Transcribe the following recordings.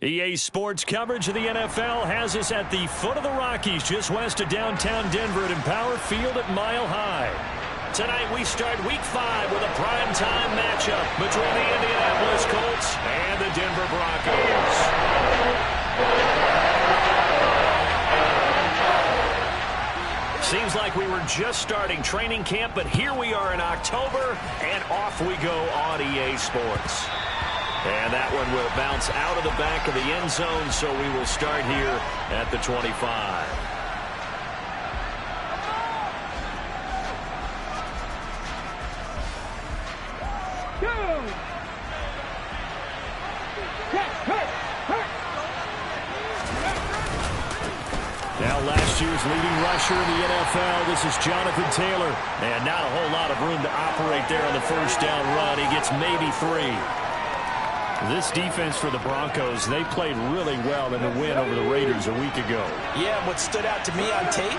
EA Sports coverage of the NFL has us at the foot of the Rockies, just west of downtown Denver at Empower Field at Mile High. Tonight we start Week 5 with a primetime matchup between the Indianapolis Colts and the Denver Broncos. Seems like we were just starting training camp, but here we are in October, and off we go on EA Sports. And that one will bounce out of the back of the end zone, so we will start here at the 25. Now last year's leading rusher in the NFL, this is Jonathan Taylor. And not a whole lot of room to operate there on the first down run. He gets maybe 3. This defense for the Broncos, they played really well in the win over the Raiders a week ago. Yeah, and what stood out to me on tape,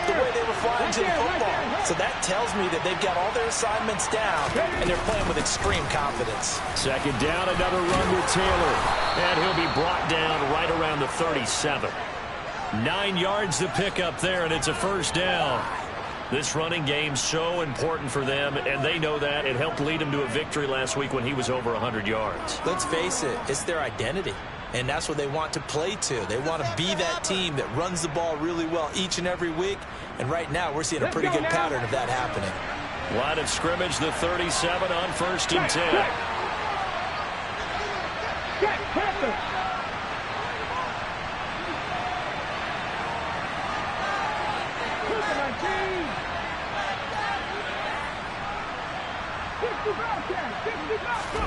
the way they were flying to the football. So that tells me that they've got all their assignments down, and they're playing with extreme confidence. Second down, another run with Taylor. And he'll be brought down right around the 37. 9 yards to pick up there, and it's a first down. This running game so important for them, and they know that. It helped lead them to a victory last week when he was over 100 yards. Let's face it, it's their identity, and that's what they want to play to. They want to be that team that runs the ball really well each and every week, and right now we're seeing a pretty good pattern of that happening. Line of scrimmage, the 37 on 1st and 10.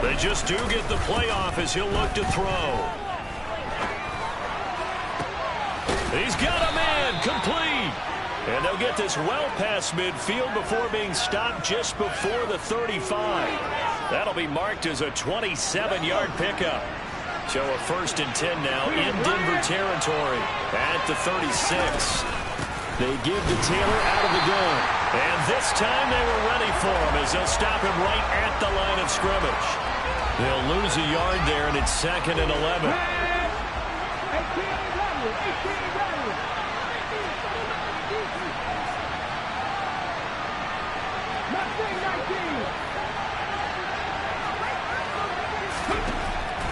They just do get the playoff as he'll look to throw. He's got a man, complete. And they'll get this well past midfield before being stopped just before the 35. That'll be marked as a 27-yard pickup. So a 1st and 10 now in Denver territory at the 36. They give to Taylor out of the gun. And this time they were ready for him as they'll stop him right at the line of scrimmage. They'll lose a yard there, and it's 2nd and 11.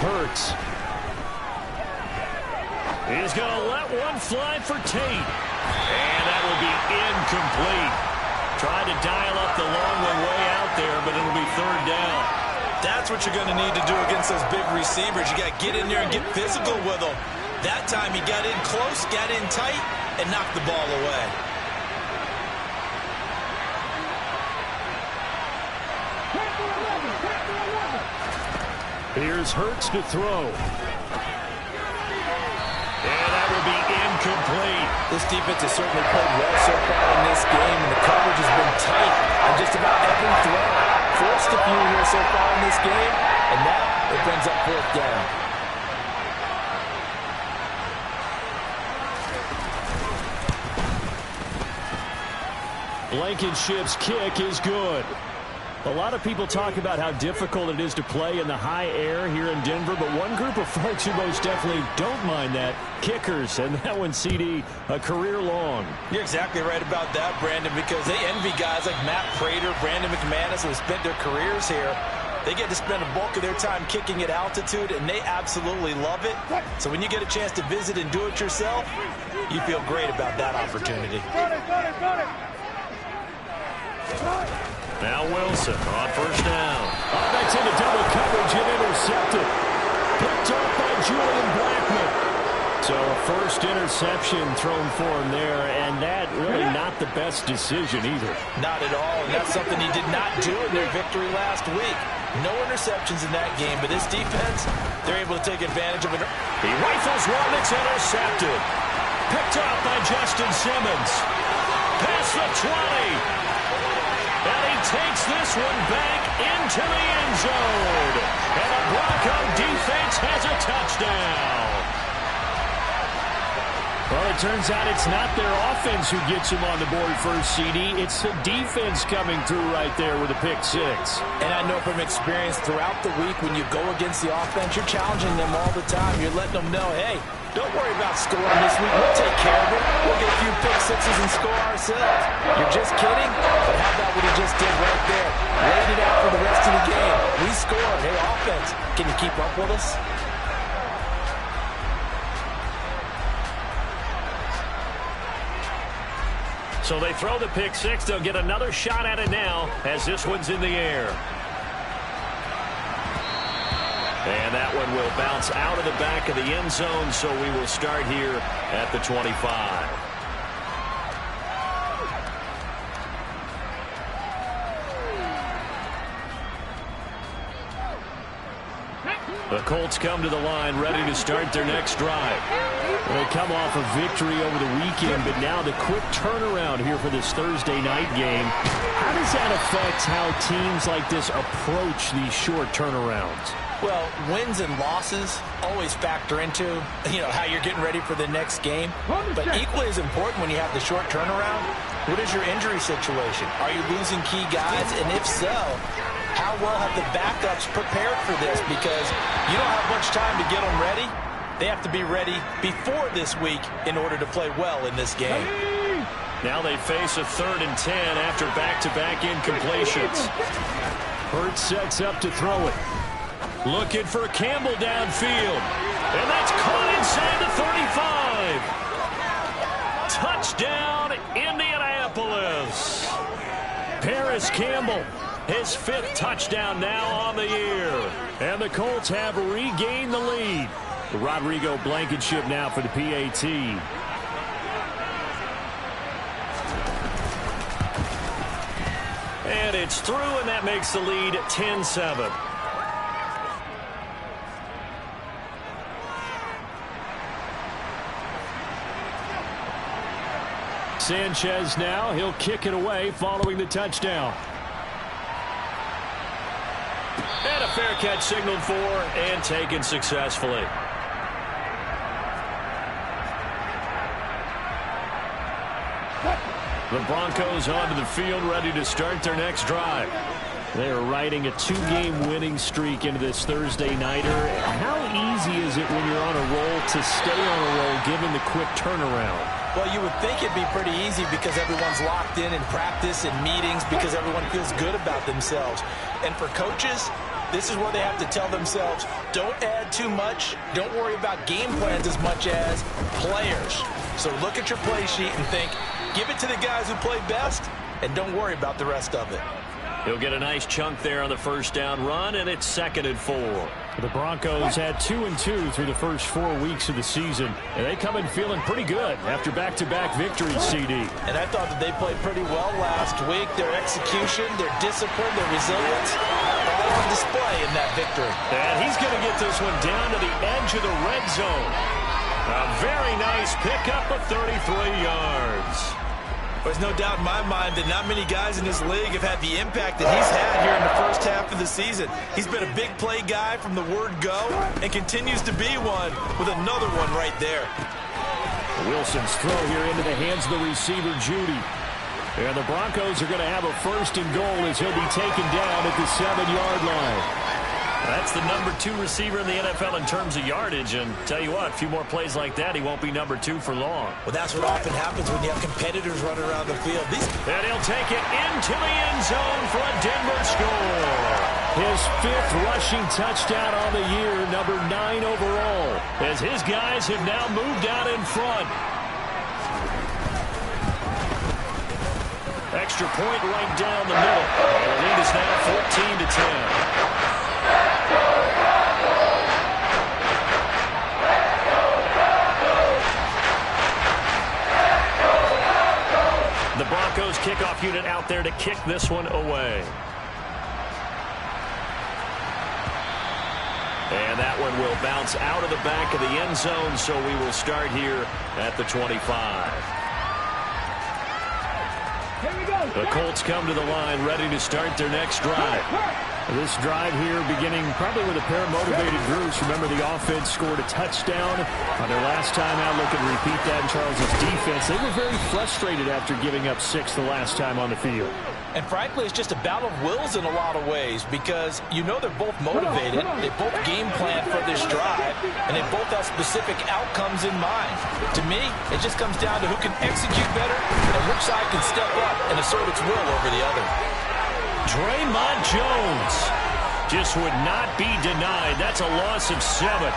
Hurts. He's going to let one fly for Tate. And that will be incomplete. Tried to dial up the long one way out there, but it'll be 3rd down. That's what you're going to need to do against those big receivers. You got to get in there and get physical with them. That time he got in close, got in tight, and knocked the ball away. Here's Hurts to throw. And that will be incomplete. This defense has certainly played well so far in this game, and the coverage has been tight on just about every throw. Forced a few here so far in this game, and now it brings up 4th down. Blankenship's kick is good. A lot of people talk about how difficult it is to play in the high air here in Denver, but one group of folks who most definitely don't mind that, kickers, and that one, CD, a career long. You're exactly right about that, Brandon, because they envy guys like Matt Prater, Brandon McManus, who have spent their careers here. They get to spend a bulk of their time kicking at altitude, and they absolutely love it. So when you get a chance to visit and do it yourself, you feel great about that opportunity. Now Wilson on 1st down. Oh, that's into double coverage and intercepted. Picked up by Julian Blackman. So a 1st interception thrown for him there, and that really not the best decision either. Not at all, and that's something he did not do in their victory last week. No interceptions in that game, but this defense, they're able to take advantage of it. He rifles one, it's intercepted. Picked up by Justin Simmons. Past the 20. And he takes this one back into the end zone. And the Bronco defense has a touchdown. Well, it turns out it's not their offense who gets them on the board first, CD. It's the defense coming through right there with a pick six. And I know from experience throughout the week when you go against the offense, you're challenging them all the time. You're letting them know, hey, don't worry about scoring this week. We'll take care of it. We'll get a few pick sixes and score ourselves. You're just kidding? But how about what he just did right there? Laid it out for the rest of the game. We scored. Hey, offense, can you keep up with us? So they throw the pick six. They'll get another shot at it now as this one's in the air. And that one will bounce out of the back of the end zone, so we will start here at the 25. The Colts come to the line ready to start their next drive. They come off a victory over the weekend, but now the quick turnaround here for this Thursday night game. How does that affect how teams like this approach these short turnarounds? Well, wins and losses always factor into, how you're getting ready for the next game. But equally as important when you have the short turnaround, what is your injury situation? Are you losing key guys? And if so, how well have the backups prepared for this? Because you don't have much time to get them ready. They have to be ready before this week in order to play well in this game. Now they face a 3rd and 10 after back-to-back incompletions. Hurts sets up to throw it. Looking for Campbell downfield. And that's caught inside the 35. Touchdown, Indianapolis. Paris Campbell, his 5th touchdown now on the year. And the Colts have regained the lead. Rodrigo Blankenship now for the PAT. And it's through, and that makes the lead 10-7. Sanchez now, he'll kick it away following the touchdown. And a fair catch signaled for and taken successfully. The Broncos onto the field ready to start their next drive. They are riding a 2-game winning streak into this Thursday nighter. How easy is it when you're on a roll to stay on a roll given the quick turnaround? Well, you would think it'd be pretty easy because everyone's locked in practice and meetings because everyone feels good about themselves. And for coaches, this is where they have to tell themselves, don't add too much. Don't worry about game plans as much as players. So look at your play sheet and think, give it to the guys who play best, and don't worry about the rest of it. He'll get a nice chunk there on the first down run, and it's 2nd and 4. The Broncos had 2-2 through the first 4 weeks of the season, and they come in feeling pretty good after back-to-back victories, CD. And I thought that they played pretty well last week. Their execution, their discipline, their resilience, all on display in that victory. And he's going to get this one down to the edge of the red zone. A very nice pickup of 33 yards. There's no doubt in my mind that not many guys in this league have had the impact that he's had here in the first half of the season. He's been a big play guy from the word go and continues to be one with another one right there. Wilson's throw here into the hands of the receiver, Judy. And the Broncos are going to have a 1st and goal as he'll be taken down at the 7-yard line. That's the number 2 receiver in the NFL in terms of yardage, and tell you what, a few more plays like that, he won't be number 2 for long. Well, that's what often happens when you have competitors running around the field. And he'll take it into the end zone for a Denver score. His 5th rushing touchdown on the year, number 9 overall, as his guys have now moved out in front. Extra point right down the middle. The lead is now 14-10. The Broncos kickoff unit out there to kick this one away. And that one will bounce out of the back of the end zone, so we will start here at the 25. Here we go. The Colts come to the line ready to start their next drive. This drive here beginning probably with a pair of motivated groups. Remember, the offense scored a touchdown on their last time out. Look and repeat that in Charles' defense. They were very frustrated after giving up 6 the last time on the field. And frankly, it's just a battle of wills in a lot of ways because you know they're both motivated. They both game plan for this drive, and they both have specific outcomes in mind. To me, it just comes down to who can execute better and which side can step up and assert its will over the other. Draymond Jones just would not be denied. That's a loss of 7.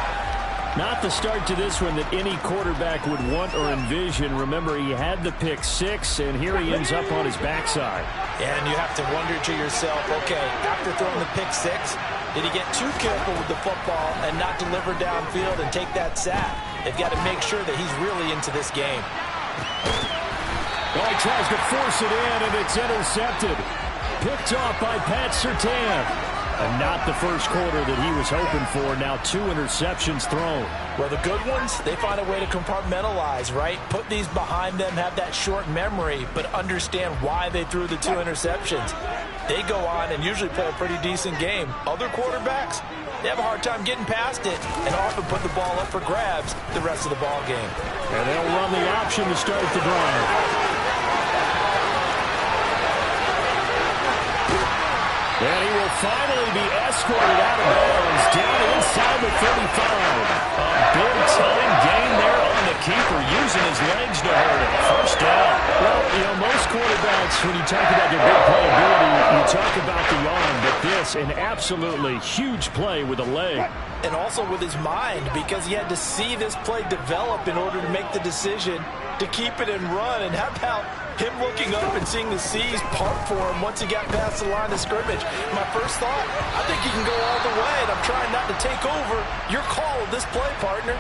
Not the start to this one that any quarterback would want or envision. Remember, he had the pick 6, and here he ends up on his backside. And you have to wonder to yourself, okay, after throwing the pick 6, did he get too careful with the football and not deliver downfield and take that sack? They've got to make sure that he's really into this game. Well, he tries to force it in, and it's intercepted. Picked off by Pat Surtain. And not the first quarter that he was hoping for. Now 2 interceptions thrown. Well, the good ones, they find a way to compartmentalize, right? Put these behind them, have that short memory, but understand why they threw the 2 interceptions. They go on and usually play a pretty decent game. Other quarterbacks, they have a hard time getting past it and often put the ball up for grabs the rest of the ball game. And they'll run the option to start the drive. And he will finally be escorted out of bounds down inside the 35. A big-time gain there on the keeper, using his legs to hurt him. First down. Well, you know, most quarterbacks, when you talk about their big playability, you talk about the arm, but this, an absolutely huge play with a leg. And also with his mind, because he had to see this play develop in order to make the decision to keep it and run. And how about him looking up and seeing the seas part for him once he got past the line of scrimmage? My first thought, I think he can go all the way, and I'm trying not to take over. Your call with this play, partner.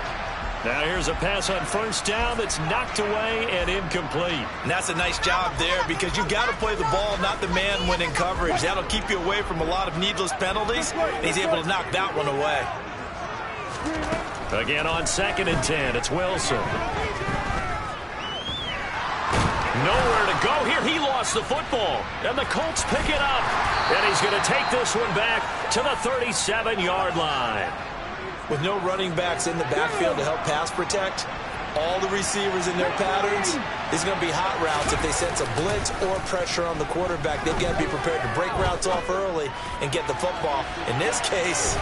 Now here's a pass on first down that's knocked away and incomplete. And that's a nice job there because you've got to play the ball, not the man when in coverage. That'll keep you away from a lot of needless penalties, and he's able to knock that one away. Again on 2nd and 10, it's Wilson. Nowhere to go here. He lost the football. And the Colts pick it up. And he's going to take this one back to the 37-yard line. With no running backs in the backfield to help pass protect, all the receivers in their patterns, there's going to be hot routes if they sense a blitz or pressure on the quarterback. They've got to be prepared to break routes off early and get the football. In this case,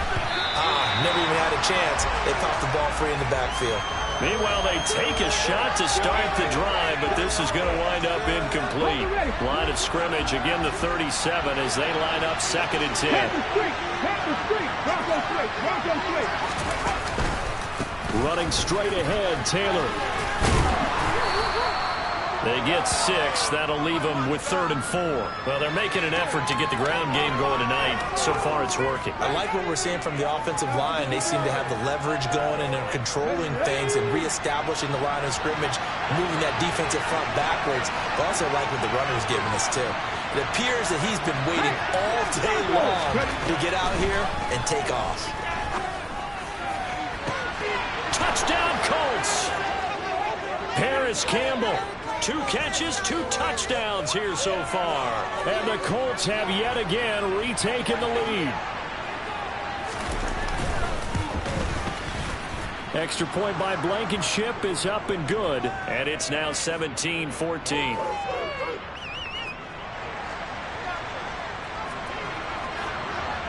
never even had a chance. They popped the ball free in the backfield. Meanwhile, they take a shot to start the drive, but this is going to wind up incomplete. Line of scrimmage, again the 37 as they line up 2nd and 10. Running straight ahead, Taylor. They get 6. That'll leave them with 3rd and 4. Well, they're making an effort to get the ground game going tonight. So far, it's working. I like what we're seeing from the offensive line. They seem to have the leverage going and they're controlling things and reestablishing the line of scrimmage, moving that defensive front backwards. I also like what the runner's giving us, too. It appears that he's been waiting all day long to get out here and take off. Touchdown, Colts! Paris Campbell. 2 catches, 2 touchdowns here so far. And the Colts have yet again retaken the lead. Extra point by Blankenship is up and good. And it's now 17-14.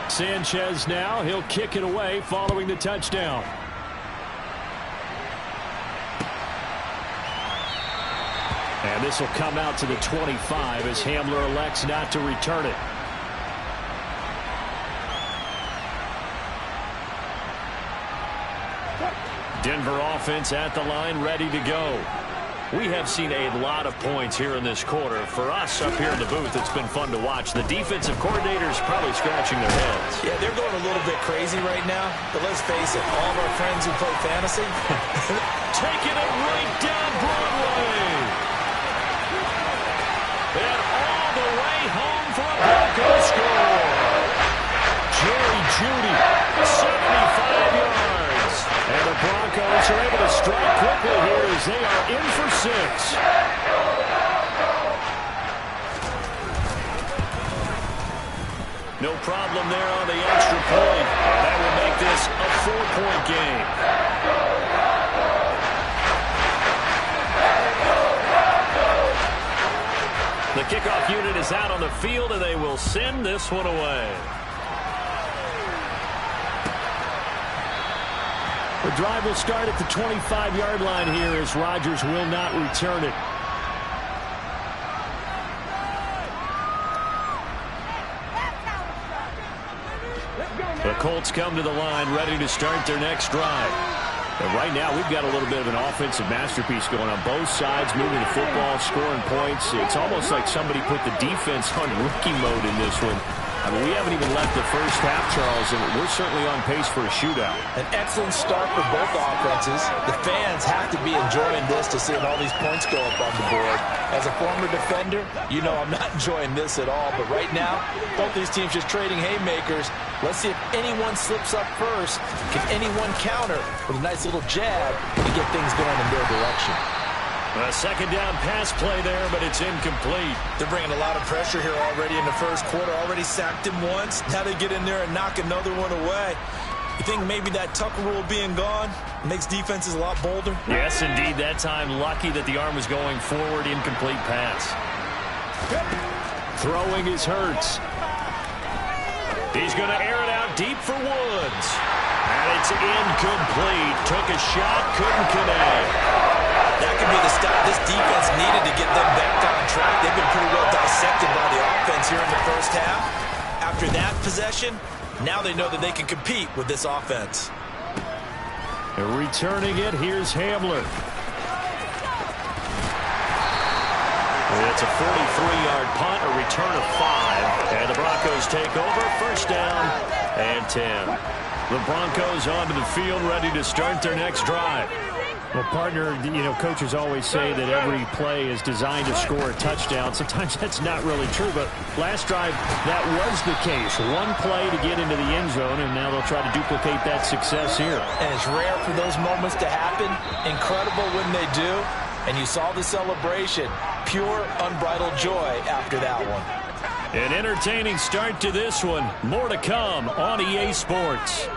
Sanchez now, he'll kick it away following the touchdown. And this will come out to the 25 as Hamler elects not to return it. Denver offense at the line, ready to go. We have seen a lot of points here in this quarter. For us up here in the booth, it's been fun to watch. The defensive coordinators probably scratching their heads. Yeah, they're going a little bit crazy right now. But let's face it, all of our friends who play fantasy, taking it right down Broadway. And all the way home for a Broncos score. Jerry Jeudy, 75 yards. And the Broncos are able to strike quickly here as they are in for 6. No problem there on the extra point. That will make this a 4-point game. The kickoff unit is out on the field, and they will send this one away. The drive will start at the 25-yard line here as Rodgers will not return it. The Colts come to the line ready to start their next drive. And right now we've got a little bit of an offensive masterpiece going on both sides, moving the football, scoring points. It's almost like somebody put the defense on rookie mode in this one. I mean, we haven't even left the first half, Charles, and we're certainly on pace for a shootout. An excellent start for both offenses. The fans have to be enjoying this to seeing all these points go up on the board. As a former defender, you know I'm not enjoying this at all. But right now, both these teams just trading haymakers. Let's see if anyone slips up first. Can anyone counter with a nice little jab to get things going in their direction? A second down pass play there, but it's incomplete. They're bringing a lot of pressure here already in the first quarter. Already sacked him once. Now they get in there and knock another one away. You think maybe that Tucker rule being gone makes defenses a lot bolder? Yes, indeed. That time, lucky that the arm was going forward. Incomplete pass. Throwing is Hurts. He's going to air it out deep for Woods. And it's incomplete. Took a shot, couldn't connect. That could be the stop this defense needed to get them back on track. They've been pretty well dissected by the offense here in the first half. After that possession, now they know that they can compete with this offense. And returning it, here's Hamler. It's a 43-yard punt, a return of 5. And the Broncos take over, first down and 10. The Broncos onto the field, ready to start their next drive. Well, partner, you know, coaches always say that every play is designed to score a touchdown. Sometimes that's not really true, but last drive, that was the case. One play to get into the end zone, and now they'll try to duplicate that success here. And it's rare for those moments to happen. Incredible when they do. And you saw the celebration. Pure, unbridled joy after that one. An entertaining start to this one. More to come on EA Sports.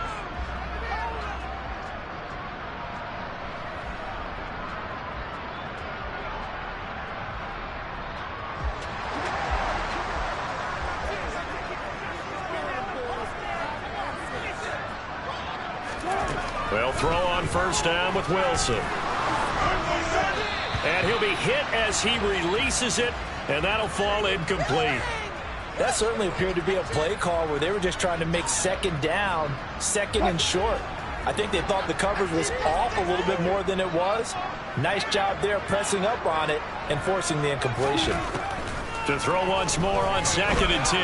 They'll throw on first down with Wilson. And he'll be hit as he releases it, and that'll fall incomplete. That certainly appeared to be a play call where they were just trying to make second down, second and short. I think they thought the coverage was off a little bit more than it was. Nice job there pressing up on it and forcing the incompletion. To throw once more on second and 10.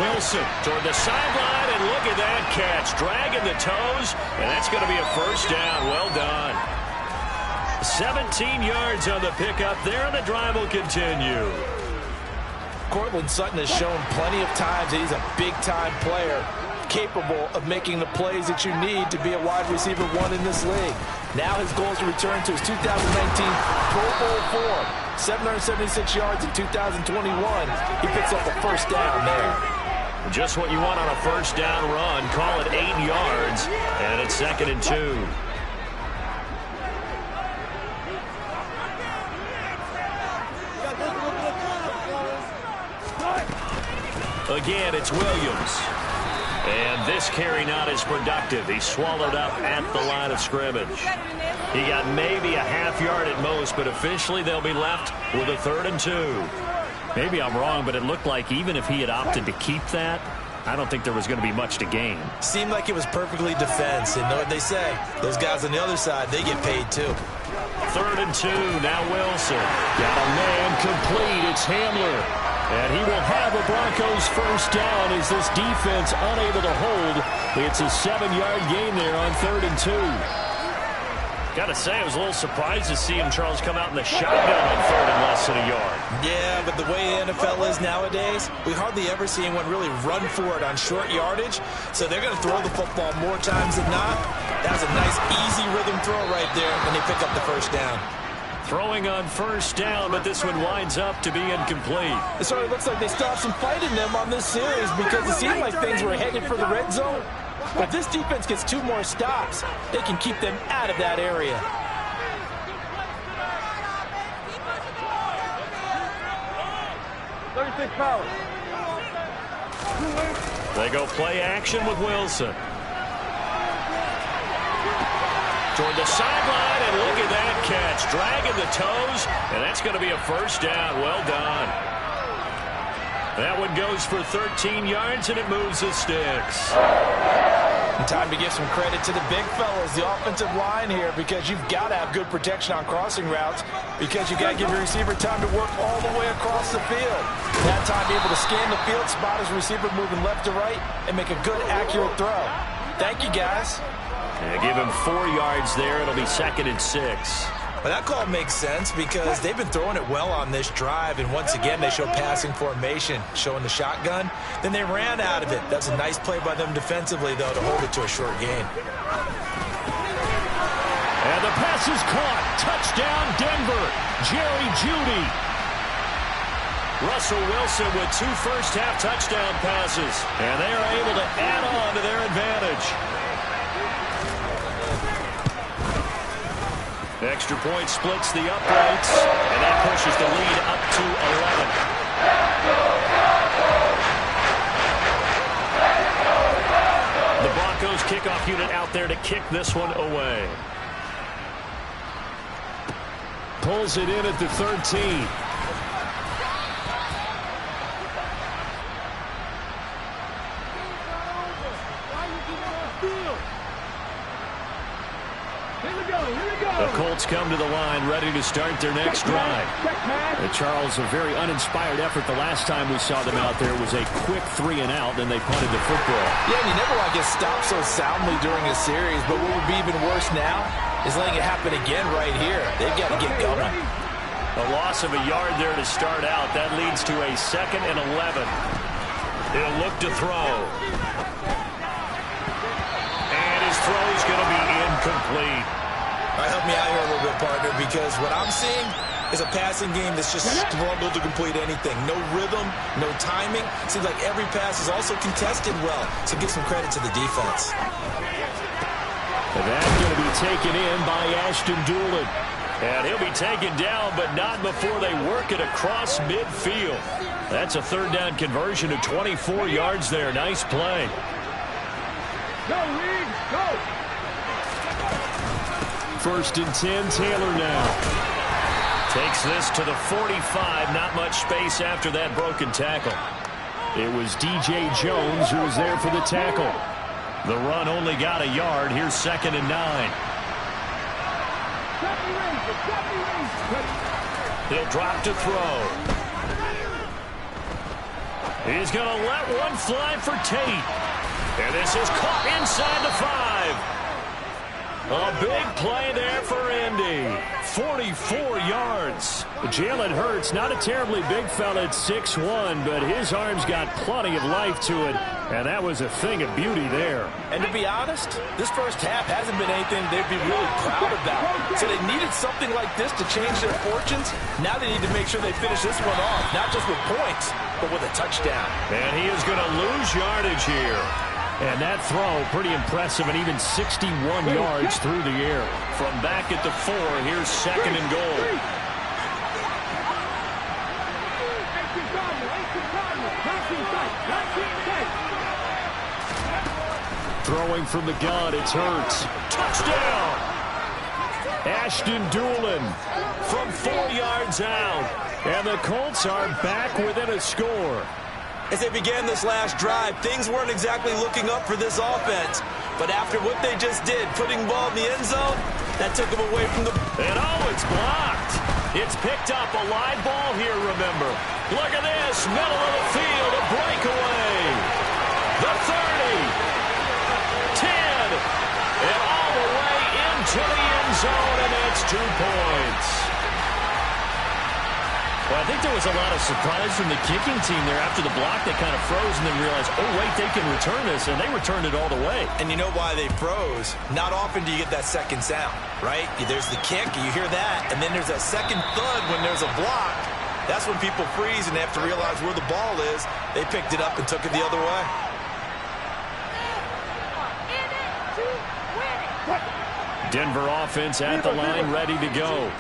Wilson toward the sideline, and look at that catch. Dragging the toes, and that's going to be a first down. Well done. 17 yards on the pickup there, and the drive will continue. Cortland Sutton has shown plenty of times that he's a big-time player, capable of making the plays that you need to be a wide receiver one in this league. Now his goal is to return to his 2019 Pro Bowl form. 776 yards in 2021. He picks up a first down there. Just what you want on a first down run. Call it 8 yards, and it's second and 2. Again, it's Williams. And this carry not as productive. He's swallowed up at the line of scrimmage. He got maybe a half yard at most, but officially they'll be left with a 3rd and 2. Maybe I'm wrong, but it looked like even if he had opted to keep that, I don't think there was going to be much to gain. Seemed like it was perfectly defense. And know what they say? Those guys on the other side, they get paid too. 3rd and 2. Now Wilson. Got a man complete. It's Hamler. And he will have a Broncos first down as this defense unable to hold. It's a 7-yard gain there on 3rd and 2. Got to say, I was a little surprised to see him, Charles, come out in the shotgun on 3rd and less than a yard. Yeah, but the way the NFL is nowadays, we hardly ever see anyone really run for it on short yardage. So they're going to throw the football more times than not. That was a nice, easy rhythm throw right there, and they pick up the first down. Throwing on first down, but this one winds up to be incomplete. It sort of looks like they stopped some fight in them on this series because it seemed like things were headed for the red zone. But if this defense gets 2 more stops, they can keep them out of that area. They go play action with Wilson. Toward the sideline, and look at that catch. Dragging the toes, and that's going to be a first down. Well done. That one goes for 13 yards, and it moves the sticks. And time to give some credit to the big fellas, the offensive line here, because you've got to have good protection on crossing routes because you've got to give your receiver time to work all the way across the field. That time, be able to scan the field, spot his receiver moving left to right, and make a good, accurate throw. Thank you, guys. Give him 4 yards there. It'll be 2nd and 6. Well, that call makes sense because they've been throwing it well on this drive, and once again, they show passing formation, showing the shotgun. Then they ran out of it. That's a nice play by them defensively, though, to hold it to a short gain. And the pass is caught. Touchdown, Denver. Jerry Jeudy. Russell Wilson with 2 first-half touchdown passes, and they are able to add on to their advantage. Extra point splits the uprights, and that pushes the lead up to 11. The Broncos kickoff unit out there to kick this one away. Pulls it in at the 13. The Colts come to the line, ready to start their next drive. Charles, a very uninspired effort the last time we saw them out there. It was a quick 3 and out, then they punted the football. Yeah, and you never want to get stopped so soundly during a series, but what would be even worse now is letting it happen again right here. They've got to get going. A loss of a yard there to start out. That leads to a 2nd and 11. He'll look to throw. And his throw is going to be incomplete. All right, help me out here a little bit, partner, because what I'm seeing is a passing game that's just struggled to complete anything. No rhythm, no timing. Seems like every pass is also contested well, so give some credit to the defense. And that's going to be taken in by Ashton Doolin. And he'll be taken down, but not before they work it across midfield. That's a 3rd down conversion of 24 yards there. Nice play. Go, Reed, go! 1st and 10, Taylor now. Takes this to the 45. Not much space after that broken tackle. It was DJ Jones who was there for the tackle. The run only got a yard. Here's 2nd and 9. He'll drop to throw. He's going to let one fly for Tate. And this is caught inside the 5. A big play there for Indy. 44 yards. Jalen Hurts, not a terribly big fella at 6'1", but his arms got plenty of life to it, and that was a thing of beauty there. And to be honest, this first half hasn't been anything they'd be really proud about. So they needed something like this to change their fortunes. Now they need to make sure they finish this one off, not just with points, but with a touchdown. And he is going to lose yardage here. And that throw, pretty impressive, and even 61 yards through the air. From back at the 4, here's 2nd and goal. Throwing from the gun, it's Hurts. Touchdown! Ashton Doolin from 4 yards out. And the Colts are back within a score. As they began this last drive, things weren't exactly looking up for this offense. But after what they just did, putting the ball in the end zone, that took them away from the... And it's blocked. It's picked up, a live ball here, remember. Look at this, middle of the field, a breakaway. The 30, 10, and all the way into the end zone, and that's 2 points. Well, I think there was a lot of surprise from the kicking team there. After the block, they kind of froze and then realized, oh, wait, they can return this, and they returned it all the way. And you know why they froze? Not often do you get that second sound, right? There's the kick, you hear that, and then there's that second thud when there's a block. That's when people freeze and they have to realize where the ball is. They picked it up and took it the other way. Denver offense at the line, ready to go.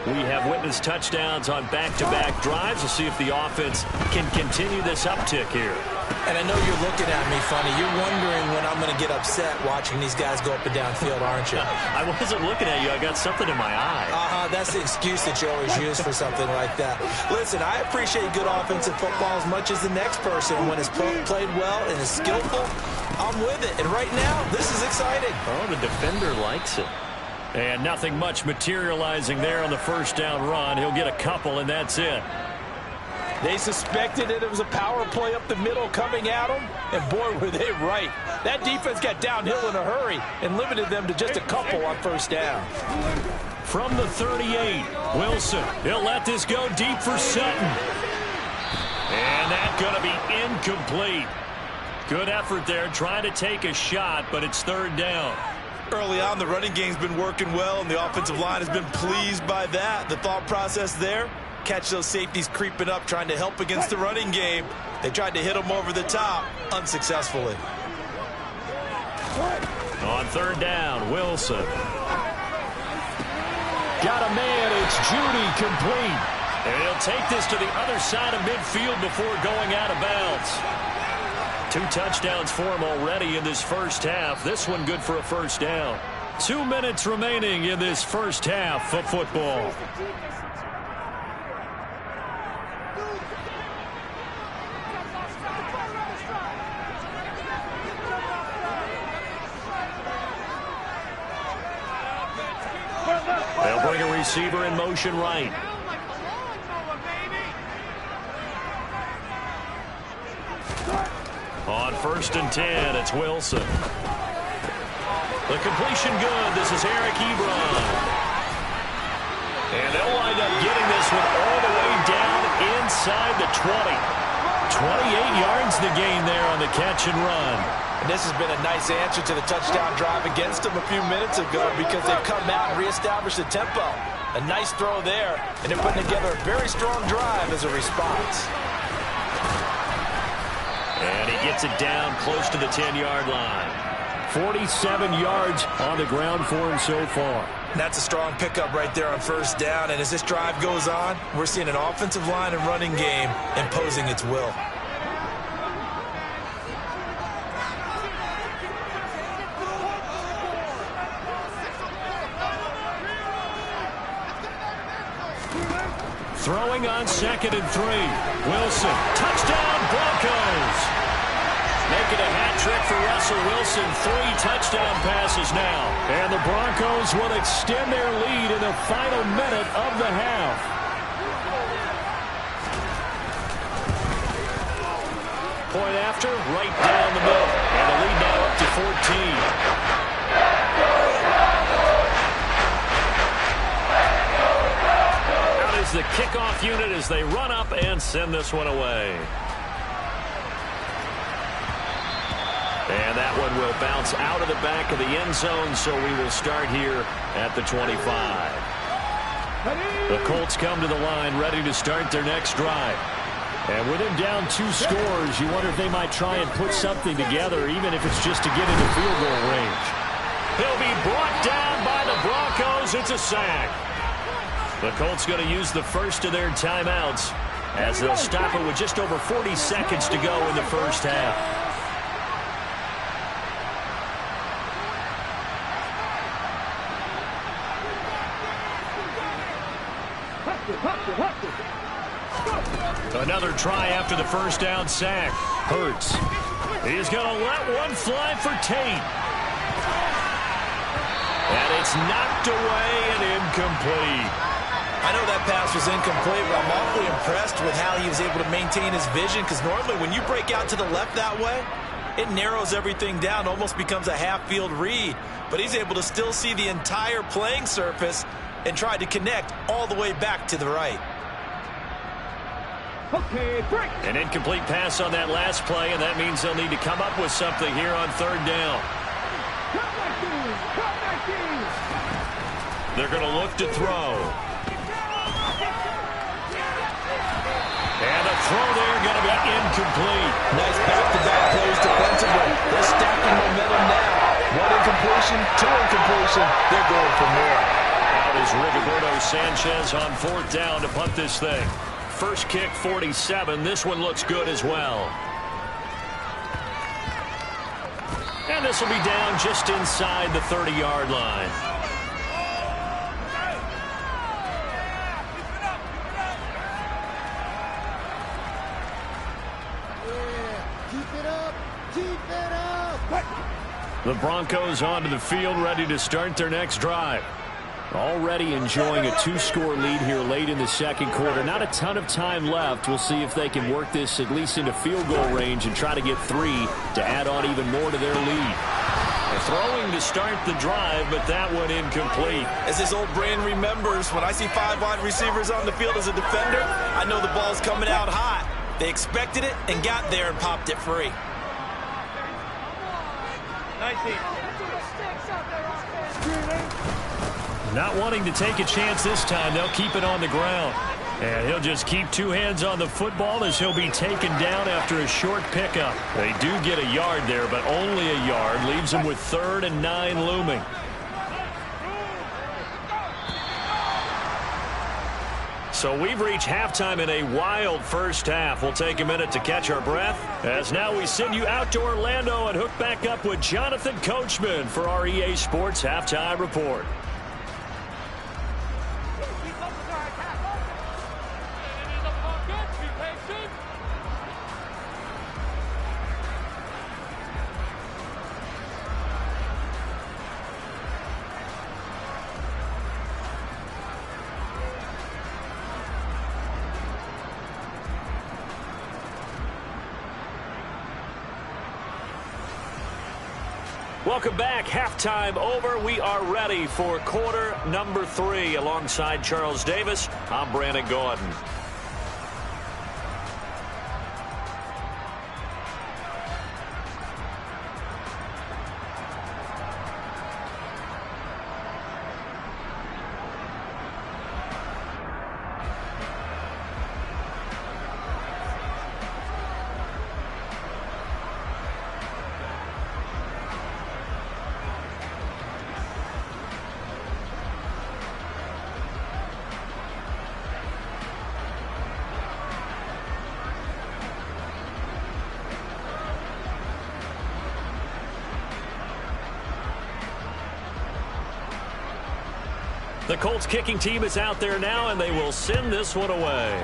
We have witnessed touchdowns on back-to-back drives. We'll see if the offense can continue this uptick here. And I know you're looking at me funny. You're wondering when I'm going to get upset watching these guys go up and down field, aren't you? I wasn't looking at you. I got something in my eye. That's the excuse that you always use for something like that. Listen, I appreciate good offensive football as much as the next person. When it's played well and is skillful, I'm with it. And right now, this is exciting. Oh, the defender likes it. And nothing much materializing there on the first down run. He'll get a couple, and that's it. They suspected that it was a power play up the middle coming at them, and boy, were they right. That defense got downhill in a hurry and limited them to just a couple on first down. From the 38, Wilson. He'll let this go deep for Sutton. And that's going to be incomplete. Good effort there, trying to take a shot, but it's third down. Early on, the running game's been working well, and the offensive line has been pleased by that. The thought process there, catch those safeties creeping up, trying to help against the running game. They tried to hit them over the top, unsuccessfully. On third down, Wilson. Got a man, it's Judy, complete. And he'll take this to the other side of midfield before going out of bounds. 2 touchdowns for him already in this first half. This one good for a first down. 2 minutes remaining in this first half of football. They'll bring a receiver in motion right. On first and 10, it's Wilson. The completion good. This is Eric Ebron. And they'll wind up getting this one all the way down inside the 20. 28 yards the gain there on the catch and run. And this has been a nice answer to the touchdown drive against them a few minutes ago because they've come out and reestablished the tempo. A nice throw there, and they're putting together a very strong drive as a response. And he gets it down close to the 10-yard line. 47 yards on the ground for him so far. That's a strong pickup right there on first down. And as this drive goes on, we're seeing an offensive line and running game imposing its will. Throwing on 2nd and 3. Wilson. Touchdown, Broncos. Making a hat trick for Russell Wilson. 3 touchdown passes now. And the Broncos will extend their lead in the final minute of the half. Point after, right down the middle. And the lead now up to 14. The kickoff unit as they run up and send this one away. And that one will bounce out of the back of the end zone, so we will start here at the 25. The Colts come to the line ready to start their next drive. And with him down 2 scores, you wonder if they might try and put something together, even if it's just to get into field goal range. He'll be brought down by the Broncos. It's a sack. The Colts going to use the first of their timeouts as they'll stop it with just over 40 seconds to go in the first half. Another try after the first down sack. Hurts. He's going to let one fly for Tate. And it's knocked away and incomplete. I know that pass was incomplete, but I'm awfully impressed with how he was able to maintain his vision, because normally when you break out to the left that way, it narrows everything down, almost becomes a half-field read. But he's able to still see the entire playing surface and try to connect all the way back to the right. Okay, break. An incomplete pass on that last play, and that means they'll need to come up with something here on third down. Cut back in. Cut back in. They're going to look to throw. And the throw there going to be incomplete. Nice back-to-back plays defensively. They're stacking momentum now. One incompletion, two incompletion. They're going for more. Out is Rigoberto Sanchez on fourth down to punt this thing. First kick, 47. This one looks good as well. And this will be down just inside the 30-yard line. The Broncos onto the field, ready to start their next drive. Already enjoying a two-score lead here late in the second quarter. Not a ton of time left. We'll see if they can work this at least into field goal range and try to get 3 to add on even more to their lead. Throwing to start the drive, but that one incomplete. As this old brain remembers, when I see 5 wide receivers on the field as a defender, I know the ball's coming out hot. They expected it and got there and popped it free. 19. Not wanting to take a chance this time, they'll keep it on the ground. And he'll just keep 2 hands on the football as he'll be taken down after a short pickup. They do get a yard there, but only a yard. Leaves them with 3rd and 9 looming. So we've reached halftime in a wild first half. We'll take a minute to catch our breath, as now we send you out to Orlando and hook back up with Jonathan Coachman for our EA Sports Halftime Report. Welcome back. Halftime over. We are ready for quarter number 3. Alongside Charles Davis, I'm Brandon Gordon. The Colts kicking team is out there now, and they will send this one away.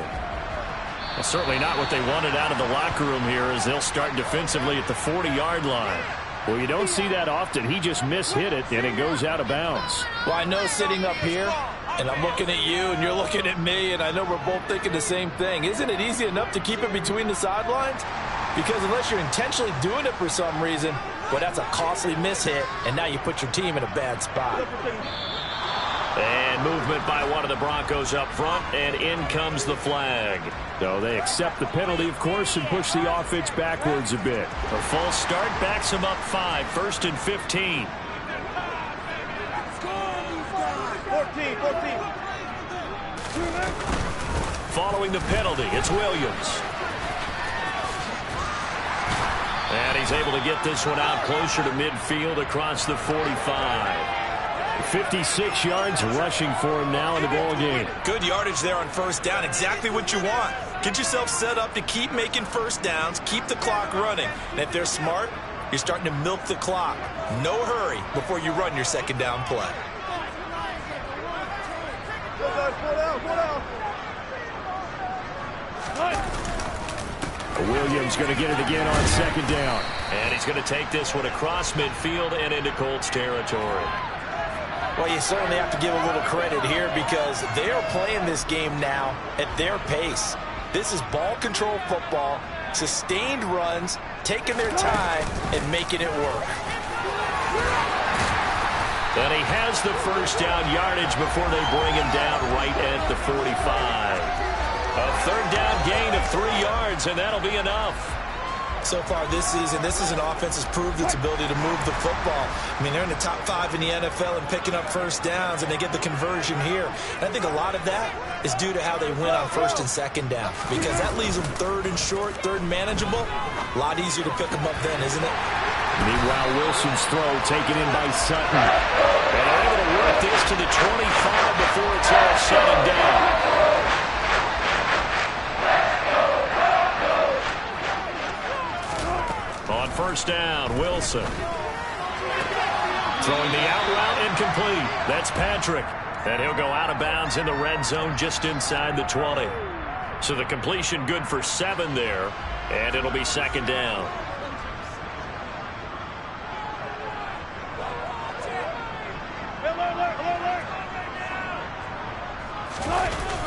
Well, certainly not what they wanted out of the locker room here, as they'll start defensively at the 40-yard line. Well, you don't see that often. He just mishit it, and it goes out of bounds. Well, I know sitting up here, and I'm looking at you, and you're looking at me, and I know we're both thinking the same thing. Isn't it easy enough to keep it between the sidelines? Because unless you're intentionally doing it for some reason, well, that's a costly mishit, and now you put your team in a bad spot. And movement by one of the Broncos up front, and in comes the flag. So they accept the penalty, of course, and push the offense backwards a bit. A false start backs them up 5, 1st and 15. 14. Following the penalty, it's Williams. And he's able to get this one out closer to midfield across the 45. 56 yards rushing for him now in the ball game. Good yardage there on first down. Exactly what you want. Get yourself set up to keep making first downs, keep the clock running. And if they're smart, you're starting to milk the clock. No hurry before you run your second down play. Williams going to get it again on second down. And he's going to take this one across midfield and into Colts territory. Well, you certainly have to give a little credit here because they are playing this game now at their pace. This is ball control football, sustained runs, taking their time and making it work. And he has the first down yardage before they bring him down right at the 45. A third down gain of 3 yards, and that'll be enough. So far this season, this is an offense that's proved its ability to move the football. I mean, they're in the top 5 in the NFL in picking up first downs, and they get the conversion here. And I think a lot of that is due to how they win on first and second down, because that leaves them third and short, third and manageable. A lot easier to pick them up then, isn't it? Meanwhile, Wilson's throw taken in by Sutton. And they're able to work this to the 25 before it's all said and done. On first down, Wilson. Throwing the out route incomplete. That's Patrick. And he'll go out of bounds in the red zone just inside the 20. So the completion good for 7 there. And it'll be second down.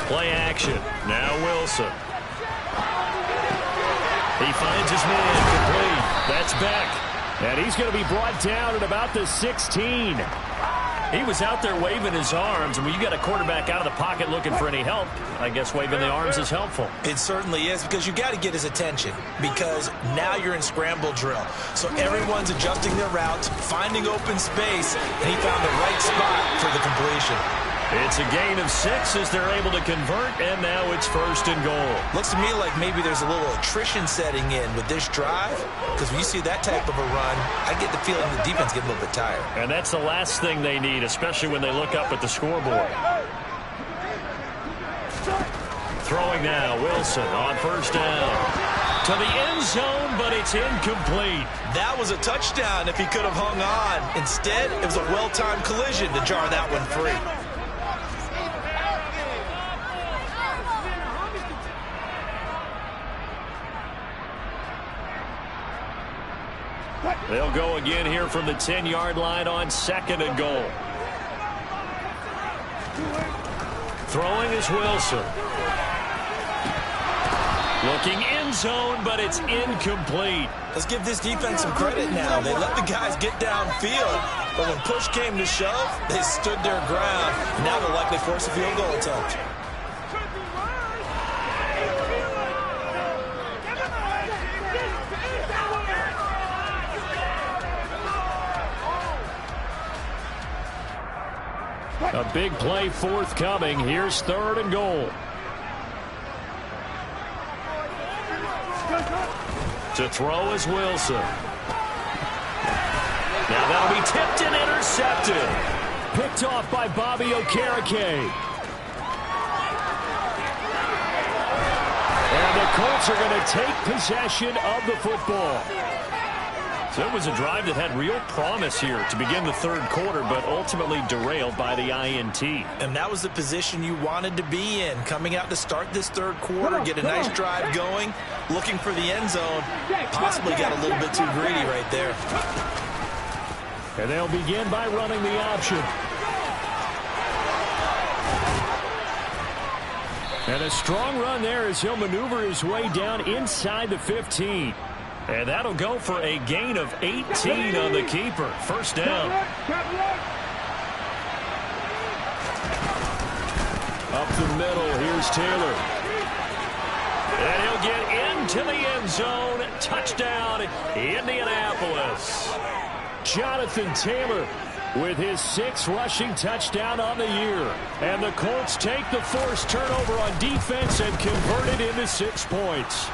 Play action. Now Wilson. He finds his man complete. That's Beck. And he's going to be brought down at about the 16. He was out there waving his arms. And when you got a quarterback out of the pocket looking for any help, I guess waving the arms is helpful. It certainly is, because you got to get his attention, because now you're in scramble drill. So everyone's adjusting their routes, finding open space, and he found the right spot for the completion. It's a gain of 6 as they're able to convert, and now it's first and goal. Looks to me like maybe there's a little attrition setting in with this drive, because when you see that type of a run, I get the feeling the defense getting a little bit tired. And that's the last thing they need, especially when they look up at the scoreboard. Throwing now, Wilson on first down. To the end zone, but it's incomplete. That was a touchdown if he could have hung on. Instead, it was a well-timed collision to jar that one free. They'll go again here from the 10-yard line on second and goal. Throwing is Wilson. Looking end zone, but it's incomplete. Let's give this defense some credit now. They let the guys get downfield, but when push came to shove, they stood their ground. Now they'll likely force a field goal attempt. A big play forthcoming. Here's third and goal. To throw is Wilson. Now that'll be tipped and intercepted. Picked off by Bobby Okereke. And the Colts are going to take possession of the football. So it was a drive that had real promise here to begin the third quarter, but ultimately derailed by the INT. And that was the position you wanted to be in, coming out to start this third quarter, get a nice drive going, looking for the end zone. Possibly got a little bit too greedy right there. And they'll begin by running the option. And a strong run there as he'll maneuver his way down inside the 15. And that'll go for a gain of 18 on the keeper. First down. Up the middle, here's Taylor. And he'll get into the end zone. Touchdown, Indianapolis. Jonathan Taylor with his 6th rushing touchdown on the year. And the Colts take the forced turnover on defense and convert it into 6 points.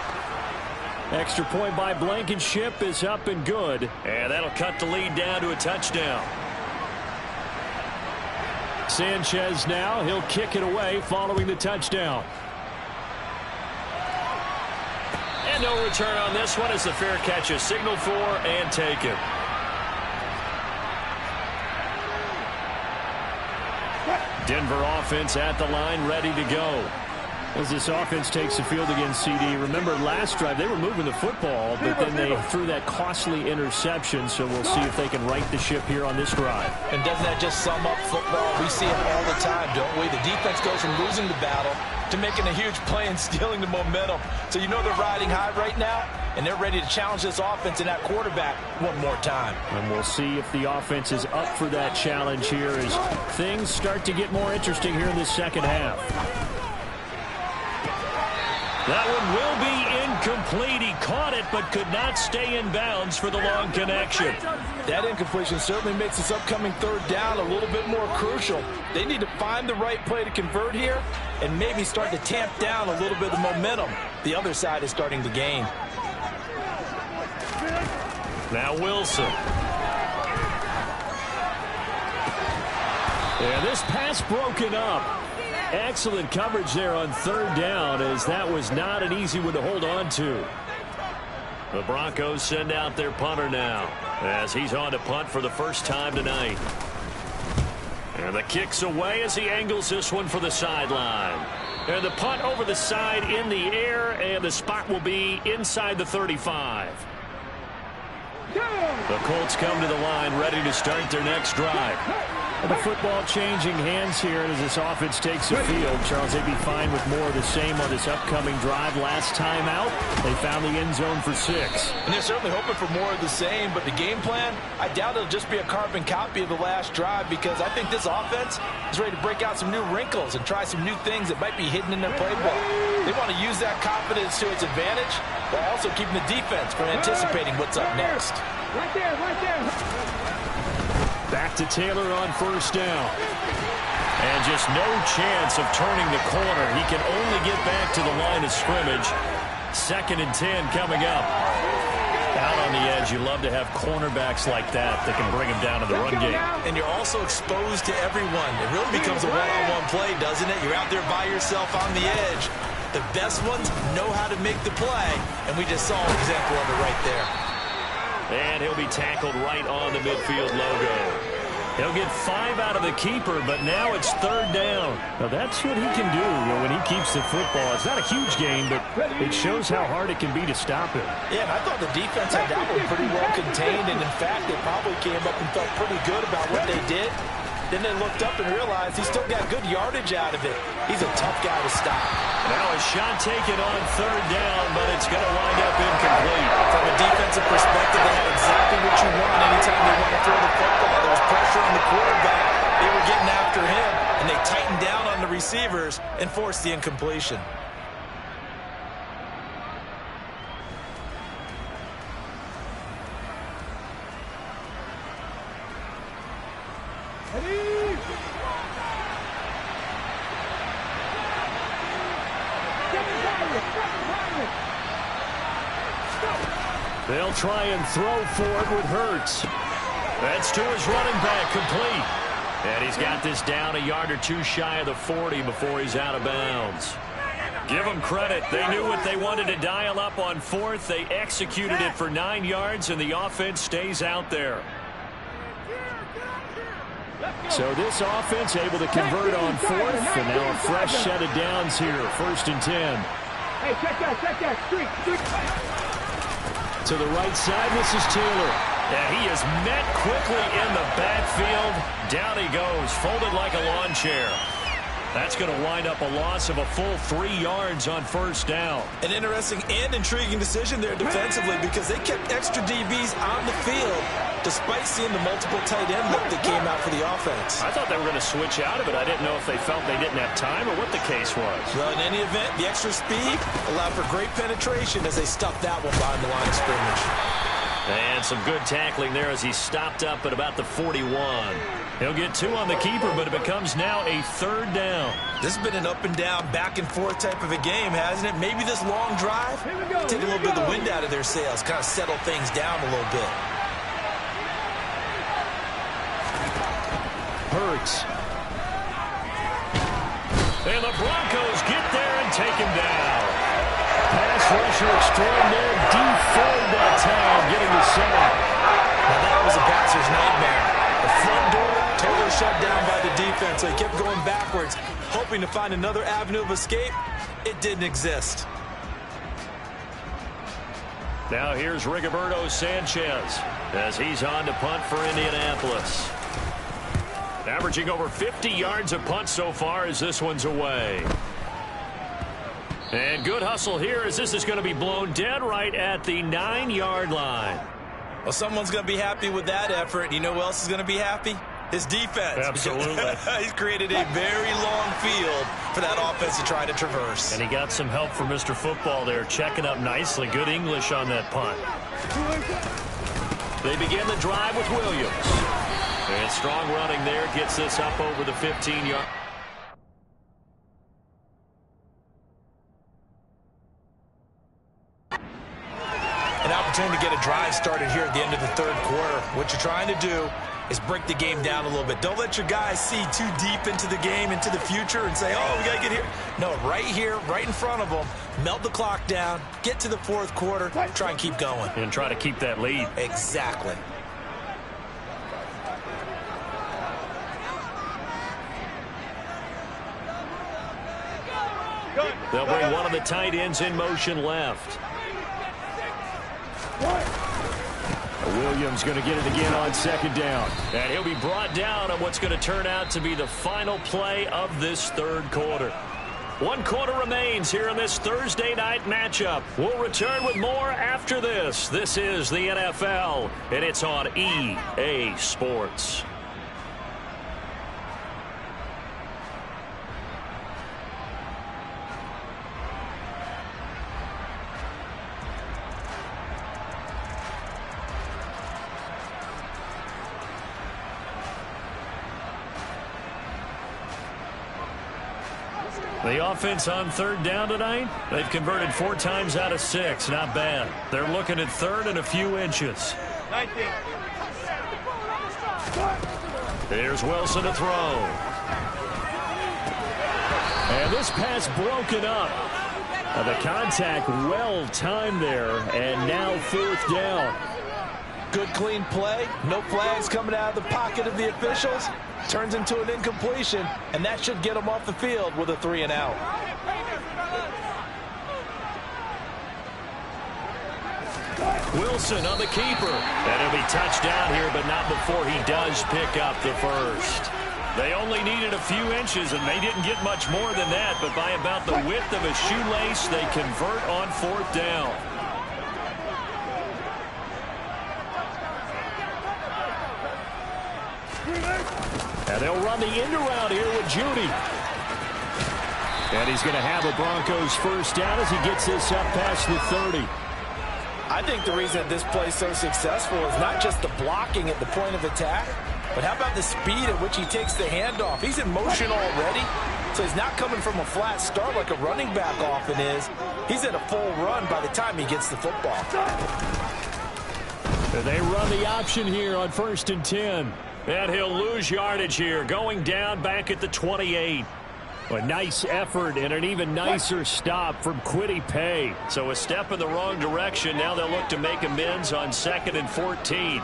Extra point by Blankenship is up and good. And that'll cut the lead down to a touchdown. Sanchez now, he'll kick it away following the touchdown. And no return on this one as the fair catch is signaled for and taken. Denver offense at the line, ready to go. As this offense takes the field against CD, remember last drive they were moving the football, but then they threw that costly interception, so we'll see if they can right the ship here on this drive. And doesn't that just sum up football? We see it all the time, don't we? The defense goes from losing the battle to making a huge play and stealing the momentum. So you know they're riding high right now, and they're ready to challenge this offense and that quarterback one more time. And we'll see if the offense is up for that challenge here as things start to get more interesting here in the second half. That one will be incomplete. He caught it but could not stay in bounds for the long connection. That incompletion certainly makes this upcoming third down a little bit more crucial. They need to find the right play to convert here and maybe start to tamp down a little bit of momentum the other side is starting to gain. Now Wilson. And this pass broken up. Excellent coverage there on third down, as that was not an easy one to hold on to. The Broncos send out their punter now, as he's on to punt for the first time tonight. And the kick's away as he angles this one for the sideline. And the punt over the side in the air, and the spot will be inside the 35. The Colts come to the line ready to start their next drive. The football changing hands here as this offense takes the field. Charles, they'd be fine with more of the same on this upcoming drive. Last time out, they found the end zone for 6. And they're certainly hoping for more of the same, but the game plan, I doubt it'll just be a carbon copy of the last drive, because I think this offense is ready to break out some new wrinkles and try some new things that might be hidden in their playbook. They want to use that confidence to its advantage, while also keeping the defense from anticipating what's up next. Right there, right there. Back to Taylor on first down. And just no chance of turning the corner. He can only get back to the line of scrimmage. 2nd and 10 coming up. Out on the edge, you love to have cornerbacks like that can bring him down to the run game. And you're also exposed to everyone. It really becomes a one-on-one play, doesn't it? You're out there by yourself on the edge. The best ones know how to make the play, and we just saw an example of it right there. And he'll be tackled right on the midfield logo. He'll get 5 out of the keeper, but now it's third down. Now that's what he can do when he keeps the football. It's not a huge gain, but it shows how hard it can be to stop him. Yeah, and I thought the defense had that one pretty well contained, and in fact, they probably came up and felt pretty good about what they did. Then they looked up and realized he still got good yardage out of it. He's a tough guy to stop. Now a shot taken on third down, but it's going to wind up incomplete. From a defensive perspective, they had exactly what you want anytime they want to throw the football. There was pressure on the quarterback. They were getting after him, and they tightened down on the receivers and forced the incompletion. They'll try and throw for it with Hurts. That's to his running back, complete. And he's got this down a yard or two shy of the 40 before he's out of bounds. Give them credit. They knew what they wanted to dial up on 4th. They executed it for 9 yards, and the offense stays out there. So this offense able to convert on 4th, and now a fresh set of downs here. 1st and 10. Hey, check that. Street. To the right side, this is Taylor. Yeah, he is met quickly in the backfield. Down he goes, folded like a lawn chair. That's going to wind up a loss of a full 3 yards on first down. An interesting and intriguing decision there defensively, because they kept extra DBs on the field despite seeing the multiple tight end look that came out for the offense. I thought they were going to switch out of it. I didn't know if they felt they didn't have time or what the case was. Well, in any event, the extra speed allowed for great penetration as they stuffed that one behind the line of scrimmage. And some good tackling there as he stopped up at about the 41. He'll get 2 on the keeper, but it becomes now a third down. This has been an up and down, back and forth type of a game, hasn't it? Maybe this long drive, take a little bit of the wind out of their sails, kind of settle things down a little bit. Hurts. And the Broncos get there and take him down. Pass rusher extraordinaire, deferred that time, getting the sack. Now that was a passer's nightmare. The front door totally shut down by the defense. They kept going backwards, hoping to find another avenue of escape. It didn't exist. Now here's Rigoberto Sanchez as he's on to punt for Indianapolis. Averaging over 50 yards a punt so far as this one's away. And good hustle here as this is going to be blown dead right at the 9-yard line. Well, someone's going to be happy with that effort. You know who else is going to be happy? His defense. Absolutely. He's created a very long field for that offense offense to try to traverse. And he got some help from Mr. Football there, checking up nicely. Good English on that punt. They begin the drive with Williams. And strong running there gets this up over the 15-yard. An opportunity to get a drive started here at the end of the third quarter. What you're trying to do is break the game down a little bit. Don't let your guys see too deep into the game, into the future, and say, oh, we got to get here. No, right here, right in front of them, melt the clock down, get to the fourth quarter, try and keep going. And try to keep that lead. Exactly. They'll bring one of the tight ends in motion left. Williams going to get it again on second down. And he'll be brought down on what's going to turn out to be the final play of this third quarter. 1 quarter remains here in this Thursday night matchup. We'll return with more after this. This is the NFL, and it's on EA Sports. The offense on third down tonight, they've converted 4 times out of 6. Not bad. They're looking at third and a few inches. 19. Here's Wilson to throw. And this pass broken up. The contact well timed there, and now 4th down. Good clean play. No flags coming out of the pocket of the officials. Turns into an incompletion, and that should get them off the field with a 3 and out. Wilson on the keeper. And he'll be touched down here, but not before he does pick up the first. They only needed a few inches, and they didn't get much more than that, but by about the width of a shoelace, they convert on 4th down. And they'll run the end around here with Judy. And he's going to have a Broncos first down as he gets this up past the 30. I think the reason that this play is so successful is not just the blocking at the point of attack, but how about the speed at which he takes the handoff? He's in motion already, so he's not coming from a flat start like a running back often is. He's at a full run by the time he gets the football. And they run the option here on 1st and 10. And he'll lose yardage here, going down back at the 28. A nice effort and an even nicer stop from Kwity Paye. So a step in the wrong direction. Now they'll look to make amends on 2nd and 14.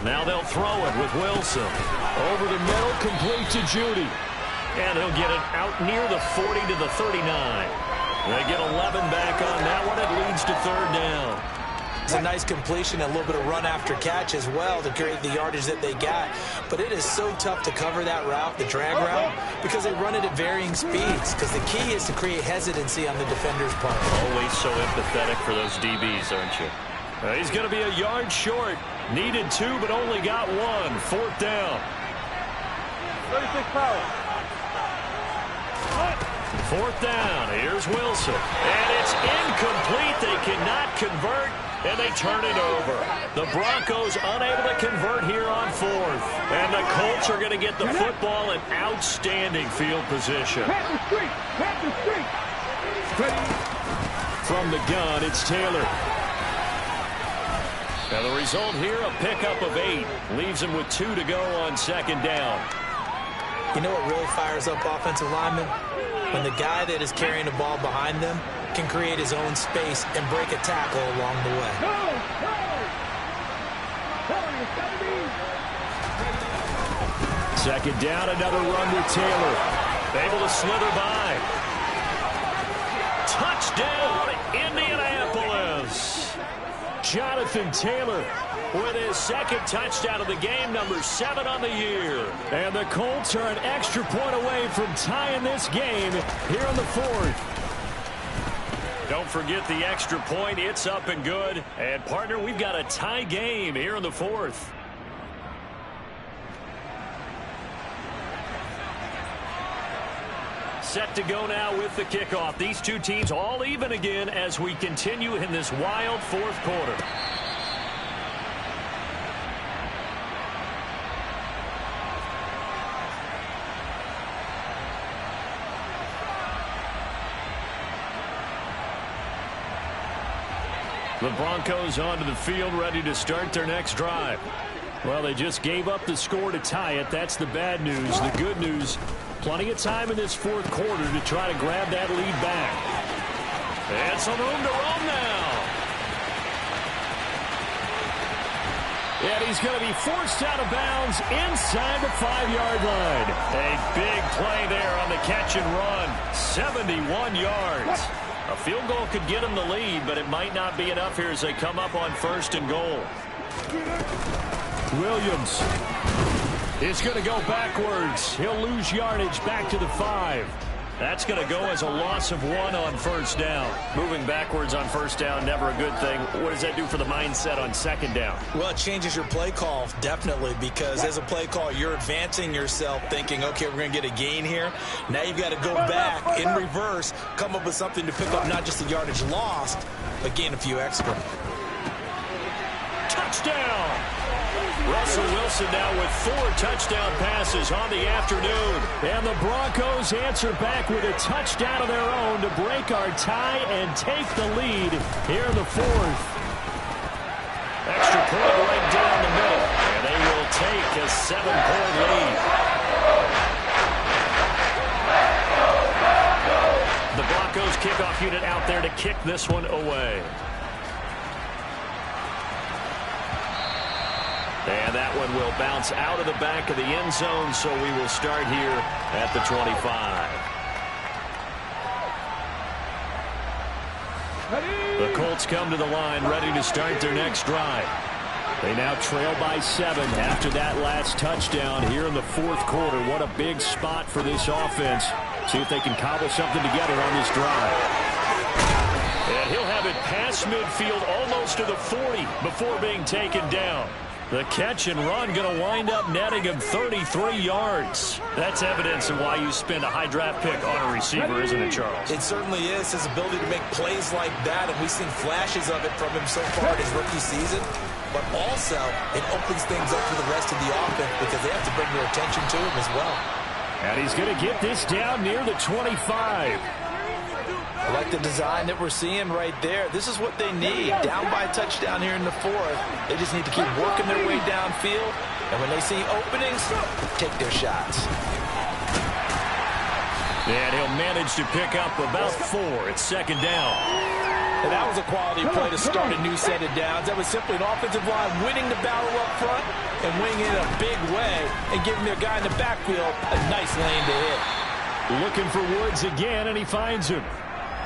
Now they'll throw it with Wilson. Over the middle, complete to Judy. And he'll get it out near the 40 to the 39. They get 11 back on that one. It leads to 3rd down. It's a nice completion and a little bit of run after catch as well to create the yardage that they got. But it is so tough to cover that route, the drag route, because they run it at varying speeds. Because the key is to create hesitancy on the defender's part. Always so empathetic for those DBs, aren't you? He's going to be a yard short. Needed 2, but only got 1. 4th down. 36 power. 4th down. Here's Wilson. And it's incomplete. They cannot convert, and they turn it over. The Broncos unable to convert here on 4th. And the Colts are going to get the football in outstanding field position. From the gun, it's Taylor. Now the result here, a pickup of 8. Leaves him with 2 to go on 2nd down. You know what really fires up offensive linemen? When the guy that is carrying the ball behind them can create his own space and break a tackle along the way. Second down, another run with Taylor. Able to slither by. Touchdown, Indianapolis. Jonathan Taylor with his 2nd touchdown of the game, number 7 on the year. And the Colts are an extra point away from tying this game here in the 4th. Don't forget the extra point. It's up and good. And, partner, we've got a tie game here in the 4th. set to go now with the kickoff. These two teams all even again as we continue in this wild fourth quarter. The Broncos onto the field, ready to start their next drive. Well, they just gave up the score to tie it. That's the bad news. The good news, plenty of time in this fourth quarter to try to grab that lead back. And some room to roam now. And he's going to be forced out of bounds inside the 5-yard line. A big play there on the catch and run. 71 yards. A field goal could get him the lead, but it might not be enough here as they come up on 1st and goal. Williams is going to go backwards. He'll lose yardage back to the 5. That's going to go as a loss of 1 on 1st down. Moving backwards on 1st down, never a good thing. What does that do for the mindset on 2nd down? Well, it changes your play call, definitely, because as a play call, you're advancing yourself thinking, okay, we're going to get a gain here. Now you've got to go back in reverse, come up with something to pick up not just the yardage lost, but gain a few extra. Touchdown! Russell Wilson now with 4 touchdown passes on the afternoon. And the Broncos answer back with a touchdown of their own to break our tie and take the lead here in the 4th. Extra point right down the middle. And they will take a 7-point lead. The Broncos kickoff unit out there to kick this one away. And that one will bounce out of the back of the end zone, so we will start here at the 25. The Colts come to the line, ready to start their next drive. They now trail by 7 after that last touchdown here in the 4th quarter. What a big spot for this offense. See if they can cobble something together on this drive. And he'll have it past midfield almost to the 40 before being taken down. The catch and run going to wind up netting him 33 yards. That's evidence of why you spend a high draft pick on a receiver, isn't it, Charles? It certainly is. His ability to make plays like that, and we've seen flashes of it from him so far in his rookie season. But also, it opens things up for the rest of the offense because they have to bring their attention to him as well. And he's going to get this down near the 25. I like the design that we're seeing right there. This is what they need. Down by a touchdown here in the 4th. They just need to keep working their way downfield. And when they see openings, take their shots. And he'll manage to pick up about 4. It's 2nd down. And that was a quality play to start a new set of downs. That was simply an offensive line winning the battle up front and winning it in a big way and giving their guy in the backfield a nice lane to hit. Looking for Woods again, and he finds him.